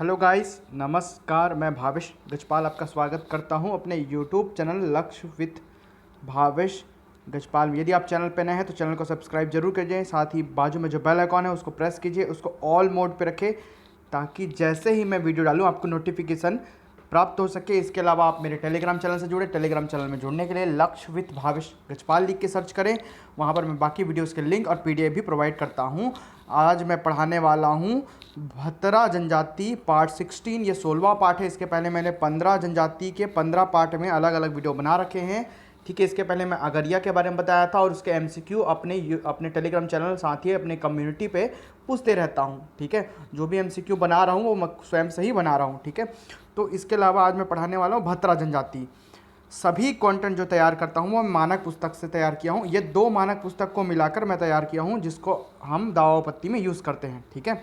Hello guys, नमस्कार। मैं भावेश गजपाल आपका स्वागत करता हूं अपने यूट्यूब चैनल लक्ष्य विथ भावेश गजपाल में। यदि आप चैनल पर नए हैं तो चैनल को सब्सक्राइब जरूर कीजिए। साथ ही बाजू में जो बेल आइकॉन है उसको प्रेस कीजिए, उसको ऑल मोड पे रखें ताकि जैसे ही मैं वीडियो डालूं आपको नोटिफिकेशन प्राप्त हो सके। इसके अलावा आप मेरे टेलीग्राम चैनल से जुड़े। टेलीग्राम चैनल में जुड़ने के लिए लक्ष्य विथ भावेश गजपाल लिख के सर्च करें। वहाँ पर मैं बाकी वीडियोस के लिंक और पीडीएफ भी प्रोवाइड करता हूँ। आज मैं पढ़ाने वाला हूँ भतरा जनजाति पार्ट 16। ये 16वां पार्ट है। इसके पहले मैंने 15 जनजाति के 15 पार्ट में अलग अलग वीडियो बना रखे हैं। ठीक है, इसके पहले मैं अगरिया के बारे में बताया था और उसके एमसीक्यू अपने टेलीग्राम चैनल साथ ही अपने कम्युनिटी पे पूछते रहता हूँ। ठीक है, जो भी एमसीक्यू बना रहा हूँ वो मैं स्वयं से ही बना रहा हूँ। ठीक है, तो इसके अलावा आज मैं पढ़ाने वाला हूँ भतरा जनजाति। सभी कंटेंट जो तैयार करता हूँ वो मानक पुस्तक से तैयार किया हूँ। ये 2 मानक पुस्तक को मिलाकर मैं तैयार किया हूँ जिसको हम दावापत्ती में यूज़ करते हैं। ठीक है,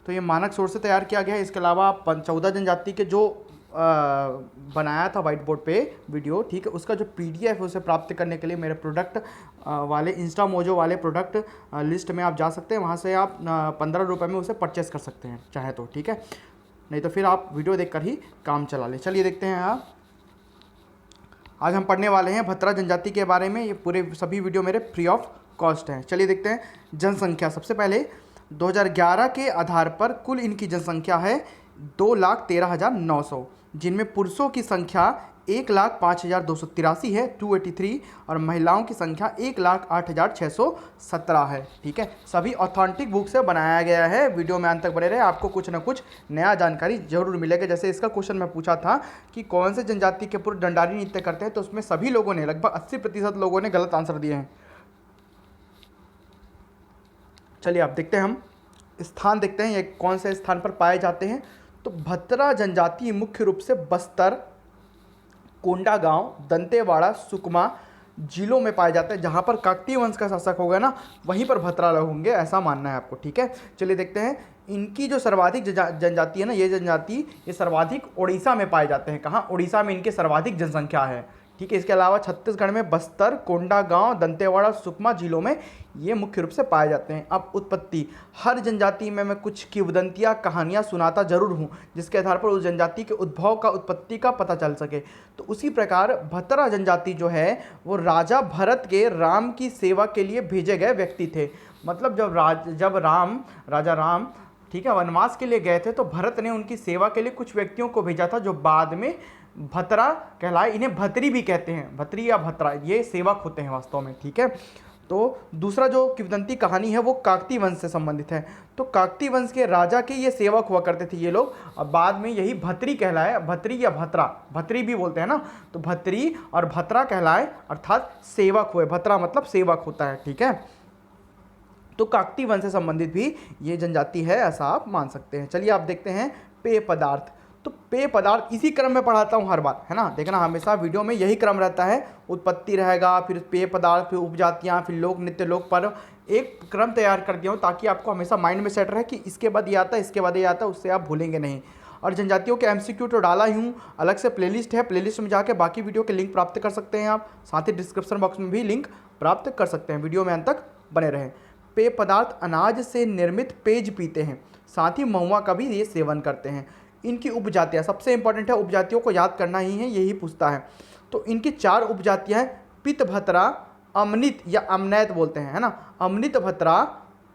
तो ये मानक सोर्स से तैयार किया गया है। इसके अलावा 14 जनजाति के जो बनाया था वाइट बोर्ड पे वीडियो, ठीक है, उसका जो पीडीएफ है उसे प्राप्त करने के लिए मेरे प्रोडक्ट वाले इंस्टा मोजो वाले प्रोडक्ट लिस्ट में आप जा सकते हैं। वहाँ से आप 15 रुपये में उसे परचेस कर सकते हैं चाहे तो। ठीक है, नहीं तो फिर आप वीडियो देखकर ही काम चला लें। चलिए देखते हैं। आप आज हम पढ़ने वाले हैं भतरा जनजाति के बारे में। ये पूरे सभी वीडियो मेरे फ्री ऑफ कॉस्ट हैं। चलिए देखते हैं। जनसंख्या, सबसे पहले 2011 के आधार पर कुल इनकी जनसंख्या है 2,13,900, जिनमें पुरुषों की संख्या 1,05,283 है 283 और महिलाओं की संख्या 1,08,617 है। ठीक है, सभी ऑथेंटिक बुक से बनाया गया है। वीडियो में अंत तक बने रहे, आपको कुछ ना कुछ नया जानकारी जरूर मिलेगा। जैसे इसका क्वेश्चन मैं पूछा था कि कौन से जनजाति के पुरुष दंडारी नृत्य करते हैं, तो उसमें सभी लोगों ने लगभग 80% लोगों ने गलत आंसर दिए हैं। चलिए आप देखते हैं। हम स्थान देखते हैं, ये कौन से स्थान पर पाए जाते हैं। तो भतरा जनजाति मुख्य रूप से बस्तर, कोंडागांव, दंतेवाड़ा, सुकमा जिलों में पाए जाते हैं। जहाँ पर काकतीय वंश का शासक होगा ना, वहीं पर भतरा लोग होंगे, ऐसा मानना है आपको। ठीक है, चलिए देखते हैं। इनकी जो सर्वाधिक जनजाति है ना, ये जनजाति ये सर्वाधिक उड़ीसा में पाए जाते हैं। कहाँ? उड़ीसा में इनकी सर्वाधिक जनसंख्या है। ठीक है, इसके अलावा छत्तीसगढ़ में बस्तर, कोंडागांव, दंतेवाड़ा, सुकमा जिलों में ये मुख्य रूप से पाए जाते हैं। अब उत्पत्ति, हर जनजाति में मैं कुछ किंवदंतियाँ कहानियाँ सुनाता जरूर हूँ जिसके आधार पर उस जनजाति के उद्भव का, उत्पत्ति का पता चल सके। तो उसी प्रकार भतरा जनजाति जो है वो राजा भरत के राम की सेवा के लिए भेजे गए व्यक्ति थे। मतलब जब राजा राम, ठीक है, वनवास के लिए गए थे तो भरत ने उनकी सेवा के लिए कुछ व्यक्तियों को भेजा था जो बाद में भतरा कहलाए। इन्हें भतरी भी कहते हैं, भतरी या भतरा, ये सेवक होते हैं वास्तव में। ठीक है, तो दूसरा जो किंवदंती कहानी है वो काकतीय वंश से संबंधित है। तो काकतीय वंश के राजा के ये सेवक हुआ करते थे ये लोग, और बाद में यही भतरी कहलाए। भतरी या भतरा, भतरी भी बोलते हैं ना, तो भतरी और भतरा कहलाए अर्थात सेवक हुए। भतरा मतलब सेवक होता है। ठीक है, तो काकतीय वंश से संबंधित भी ये जनजाति है, ऐसा आप मान सकते हैं। चलिए आप देखते हैं पेय पदार्थ। तो पेय पदार्थ इसी क्रम में पढ़ाता हूँ हर बार, है ना। देखना हमेशा वीडियो में यही क्रम रहता है। उत्पत्ति रहेगा, फिर पेय पदार्थ, फिर उपजातियाँ, फिर लोक नृत्य, लोक पर्व, एक क्रम तैयार कर दिया हूँ ताकि आपको हमेशा माइंड में सेट रहे कि इसके बाद ये आता है, इसके बाद ये आता है, उससे आप भूलेंगे नहीं। और जनजातियों के एमसीक्यू तो डाला ही हूँ, अलग से प्लेलिस्ट है, प्लेलिस्ट में जाके बाकी वीडियो के लिंक प्राप्त कर सकते हैं आप। साथ ही डिस्क्रिप्शन बॉक्स में भी लिंक प्राप्त कर सकते हैं। वीडियो में अंत तक बने रहें। पेय पदार्थ, अनाज से निर्मित पेज पीते हैं, साथ ही महुआ का भी ये सेवन करते हैं। इनकी उपजातियाँ सबसे इंपॉर्टेंट है, उपजातियों को याद करना ही है, यही पूछता है। तो इनकी 4 उपजातियाँ हैं। पित भतरा, अमनित या अमनैत बोलते हैं, है ना, अमनित भतरा,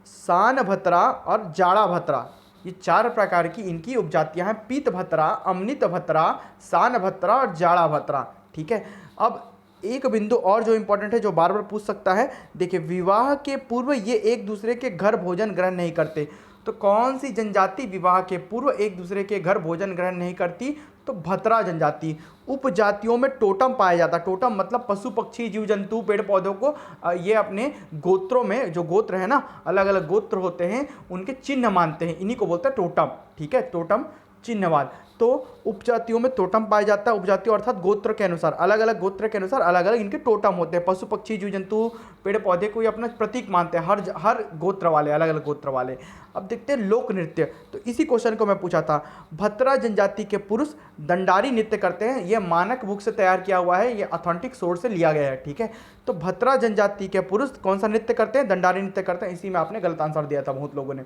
सान भतरा और जाड़ा भतरा। ये 4 प्रकार की इनकी उपजातियाँ हैं। पित भतरा, अमनित भतरा, सान भतरा और जाड़ा भतरा। ठीक है, अब एक बिंदु और जो इंपॉर्टेंट है, जो बार बार पूछ सकता है, देखिए, विवाह के पूर्व ये एक दूसरे के घर भोजन ग्रहण नहीं करते। तो कौन सी जनजाति विवाह के पूर्व एक दूसरे के घर भोजन ग्रहण नहीं करती? तो भतरा जनजाति। उपजातियों में टोटम पाया जाता है। टोटम मतलब पशु पक्षी जीव जंतु पेड़ पौधों को ये अपने गोत्रों में, जो गोत्र है ना, अलग अलग गोत्र होते हैं, उनके चिन्ह मानते हैं, इन्हीं को बोलते हैं टोटम। ठीक है, टोटम चिन्हवाद। तो उपजातियों में टोटम पाया जाता है। उपजातियों अर्थात गोत्र के अनुसार, अलग अलग गोत्र के अनुसार अलग अलग इनके टोटम होते हैं। पशु पक्षी जीव जंतु पेड़ पौधे को ये अपना प्रतीक मानते हैं, हर गोत्र वाले, अलग अलग गोत्र वाले। अब देखते हैं लोक नृत्य। तो इसी क्वेश्चन को मैं पूछा था। भतरा जनजाति के पुरुष दंडारी नृत्य करते हैं। ये मानक बुक से तैयार किया हुआ है, ये ऑथेंटिक सोर्स से लिया गया है। ठीक है, तो भतरा जनजाति के पुरुष कौन सा नृत्य करते हैं? दंडारी नृत्य करते हैं। इसी में आपने गलत आंसर दिया था बहुत लोगों ने।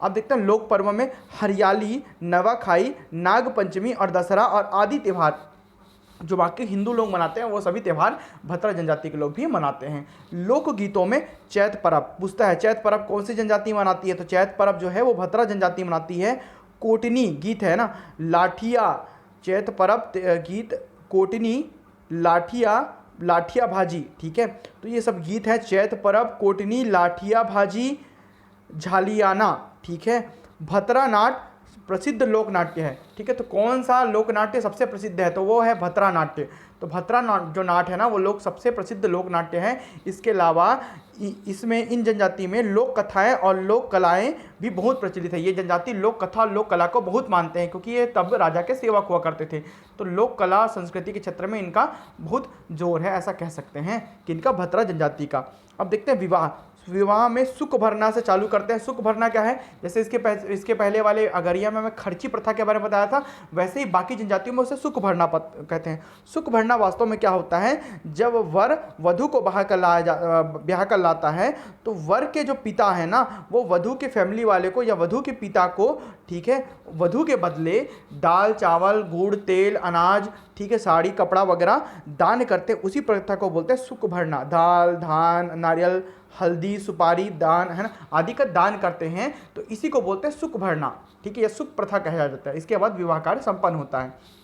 अब देखते हैं लोक पर्व में हरियाली, नवाखाई, नाग पंचमी और दशहरा और आदि त्यौहार जो बाकी हिंदू लोग मनाते हैं वो सभी त्यौहार भतरा जनजाति के लोग भी मनाते हैं। लोकगीतों में चैत पर्व पूछता है, चैत पर्व कौन सी जनजाति मनाती है? तो चैत पर्व जो है वो भतरा जनजाति मनाती है। कोटनी गीत है ना, लाठिया, चैत पर्व गीत कोटनी, लाठिया, लाठिया भाजी, ठीक है। तो ये सब गीत है, चैत पर्व, कोटनी, लाठिया भाजी, झालियाना, ठीक है। भतरा नाट प्रसिद्ध लोक नाट्य है, ठीक है। तो कौन सा लोक नाट्य सबसे प्रसिद्ध है? तो वो है भतरा नाट्य। तो भतरा जो नाट है ना वो लोग सबसे प्रसिद्ध लोक नाट्य है। इसके अलावा इसमें इन जनजाति में लोक कथाएं और लोक कलाएं भी बहुत प्रचलित है। ये जनजाति लोक कथा और लोक कला को बहुत मानते हैं क्योंकि ये तब राजा के सेवक हुआ करते थे। तो लोक कला संस्कृति के क्षेत्र में इनका बहुत जोर है, ऐसा कह सकते हैं कि इनका भतरा जनजाति का। अब देखते हैं विवाह। विवाह में सुख भरना से चालू करते हैं। सुख भरना क्या है? जैसे इसके पहले वाले अगरिया में मैं खर्ची प्रथा के बारे में बताया था, वैसे ही बाकी जनजातियों में उसे सुख भरना कहते हैं। सुख भरना वास्तव में क्या होता है? जब वर वधु को ब्याह कर लाता है तो वर के जो पिता है ना वो वधु के फैमिली वाले को या वधु के पिता को, ठीक है, वधु के बदले दाल, चावल, गुड़, तेल, अनाज, ठीक है, साड़ी, कपड़ा वगैरह दान करते। उसी प्रथा को बोलते हैं सुख भरना। दाल, धान, नारियल, हल्दी, सुपारी दान है ना आदि का दान करते हैं, तो इसी को बोलते हैं सुख भरना, ठीक है। यह सुख प्रथा कहा जाता है। इसके बाद विवाह कार्य संपन्न होता है।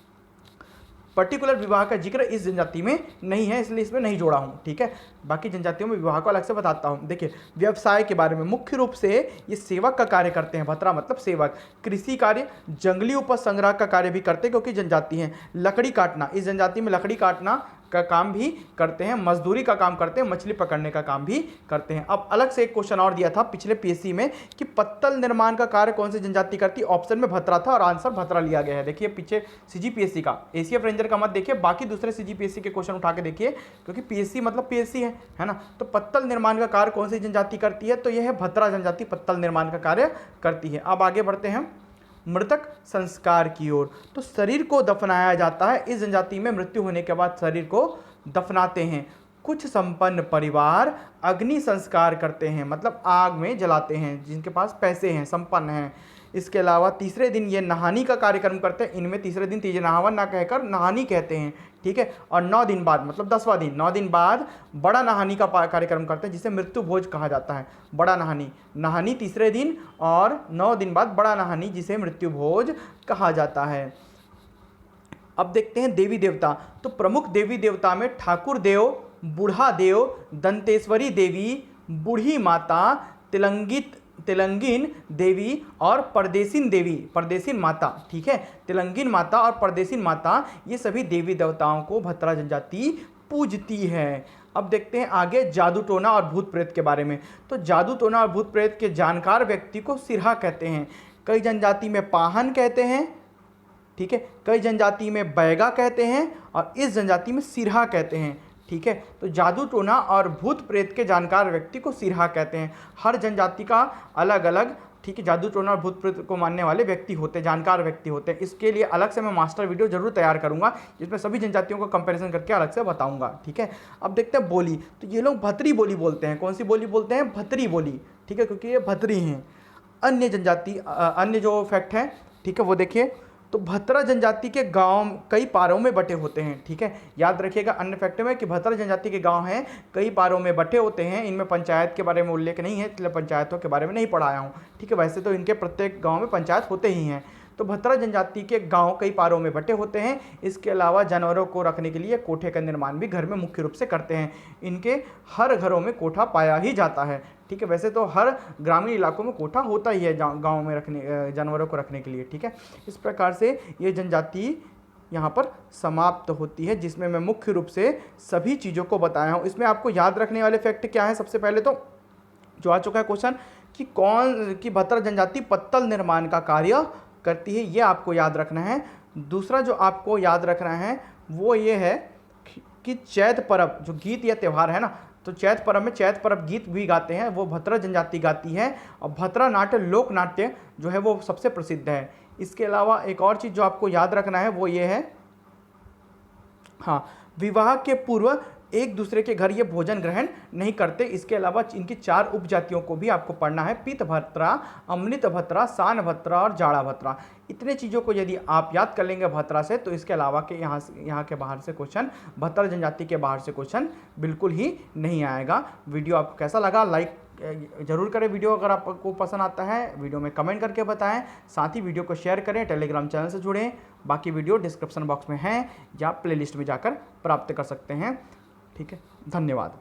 पर्टिकुलर विवाह का जिक्र इस जनजाति में नहीं है, इसलिए इसमें नहीं जोड़ा हूँ, ठीक है। बाकी जनजातियों में विवाह को अलग से बताता हूँ। देखिए व्यवसाय के बारे में, मुख्य रूप से ये सेवक का कार्य करते हैं। भतरा मतलब सेवक। कृषि कार्य, जंगली उपज संग्रह का कार्य भी करते हैं क्योंकि जनजाति हैं। लकड़ी काटना, इस जनजाति में लकड़ी काटना का काम भी करते हैं। मजदूरी का काम करते हैं, मछली पकड़ने का काम भी करते हैं। अब अलग से एक क्वेश्चन और दिया था पिछले पीएससी में कि पत्तल निर्माण का कार्य कौन सी जनजाति करती है? ऑप्शन में भतरा था और आंसर भतरा लिया गया है। देखिए पीछे सीजीपीएससी का, एसीएफ रेंजर का मत देखिए, बाकी दूसरे सीजीपीएससी के क्वेश्चन उठा के देखिए क्योंकि पीएससी मतलब पीएससी है ना। तो पत्तल निर्माण का कार्य कौन सी जनजाति करती है? तो यह है भतरा जनजाति पत्तल निर्माण का कार्य करती है। अब आगे बढ़ते हैं मृतक संस्कार की ओर। तो शरीर को दफनाया जाता है। इस जनजाति में मृत्यु होने के बाद शरीर को दफनाते हैं। कुछ संपन्न परिवार अग्नि संस्कार करते हैं, मतलब आग में जलाते हैं, जिनके पास पैसे हैं, संपन्न हैं। इसके अलावा तीसरे दिन ये नहानी का कार्यक्रम करते हैं। इनमें तीसरे दिन तीजे नहावन ना कहकर नहानी कहते हैं, ठीक है। और 9 दिन बाद मतलब 10वां दिन, 9 दिन बाद बड़ा नहानी का कार्यक्रम करते हैं जिसे मृत्यु भोज कहा जाता है। बड़ा नहानी, नहानी तीसरे दिन और 9 दिन बाद बड़ा नहानी जिसे मृत्यु भोज कहा जाता है। अब देखते हैं देवी देवता। तो प्रमुख देवी देवता में ठाकुर देव, बूढ़ा देव, दंतेश्वरी देवी, बूढ़ी माता, तिलंगिन देवी और परदेसिन माता, ठीक है। तिलंगिन माता और परदेसिन माता ये सभी देवी देवताओं को भतरा जनजाति पूजती है। अब देखते हैं आगे जादू टोना और भूत प्रेत के बारे में। तो जादू टोना और भूत प्रेत के जानकार व्यक्ति को सिरहा कहते हैं। कई जनजाति में पाहन कहते हैं, ठीक है। कई जनजाति में बैगा कहते हैं और इस जनजाति में सिरहा कहते हैं, ठीक है। तो जादू टोना और भूत प्रेत के जानकार व्यक्ति को सिरहा कहते हैं। हर जनजाति का अलग अलग, ठीक है, जादू टोना और भूत प्रेत को मानने वाले व्यक्ति होते हैं, जानकार व्यक्ति होते हैं। इसके लिए अलग से मैं मास्टर वीडियो जरूर तैयार करूंगा जिसमें सभी जनजातियों को कंपैरिजन करके अलग से बताऊंगा, ठीक है। अब देखते हैं बोली। तो ये लोग भतरी बोली बोलते हैं। कौन सी बोली बोलते हैं? भतरी बोली, ठीक है, क्योंकि ये भतरी हैं। अन्य जनजाति, अन्य जो फैक्ट है, ठीक है, वो देखिए। तो भतरा जनजाति के गांव कई पारों में बटे होते हैं, ठीक है। याद रखिएगा अन्य फैक्ट में कि भतरा जनजाति के गांव हैं कई पारों में बटे होते हैं। इनमें पंचायत के बारे में उल्लेख नहीं है, इसलिए पंचायतों के बारे में नहीं पढ़ाया हूँ, ठीक है। वैसे तो इनके प्रत्येक गांव में पंचायत होते ही हैं। तो भतरा जनजाति के गांव कई पारों में बटे होते हैं। इसके अलावा जानवरों को रखने के लिए कोठे का निर्माण भी घर में मुख्य रूप से करते हैं। इनके हर घरों में कोठा पाया ही जाता है, ठीक है। वैसे तो हर ग्रामीण इलाकों में कोठा होता ही है गांव में रखने, जानवरों को रखने के लिए, ठीक है। इस प्रकार से ये जनजाति यहाँ पर समाप्त होती है, जिसमें मैं मुख्य रूप से सभी चीज़ों को बताया हूँ। इसमें आपको याद रखने वाले फैक्ट क्या है? सबसे पहले तो जो आ चुका है क्वेश्चन कि भतरा जनजाति पत्तल निर्माण का कार्य करती है, ये आपको याद रखना है। दूसरा जो आपको याद रखना है वो ये है कि चैत पर्व जो गीत या त्यौहार है ना, तो चैत पर्व में चैत पर्व गीत भी गाते हैं, वो भतरा जनजाति गाती है। और भतरा नाट्य लोक नाट्य जो है वो सबसे प्रसिद्ध है। इसके अलावा एक और चीज़ जो आपको याद रखना है वो ये है, हाँ, विवाह के पूर्व एक दूसरे के घर ये भोजन ग्रहण नहीं करते। इसके अलावा इनकी 4 उपजातियों को भी आपको पढ़ना है, पीतभत्रा, अमृतभत्रा, सानभत्रा और जाड़ाभत्रा। इतने चीज़ों को यदि आप याद कर लेंगे भत्रा से, तो इसके अलावा के यहाँ के बाहर से क्वेश्चन, भत्रा जनजाति के बाहर से क्वेश्चन बिल्कुल ही नहीं आएगा। वीडियो आपको कैसा लगा लाइक जरूर करें। वीडियो अगर आपको पसंद आता है वीडियो में कमेंट करके बताएं, साथ ही वीडियो को शेयर करें, टेलीग्राम चैनल से जुड़ें। बाकी वीडियो डिस्क्रिप्शन बॉक्स में हैं या प्लेलिस्ट में जाकर प्राप्त कर सकते हैं। ठीक है, धन्यवाद।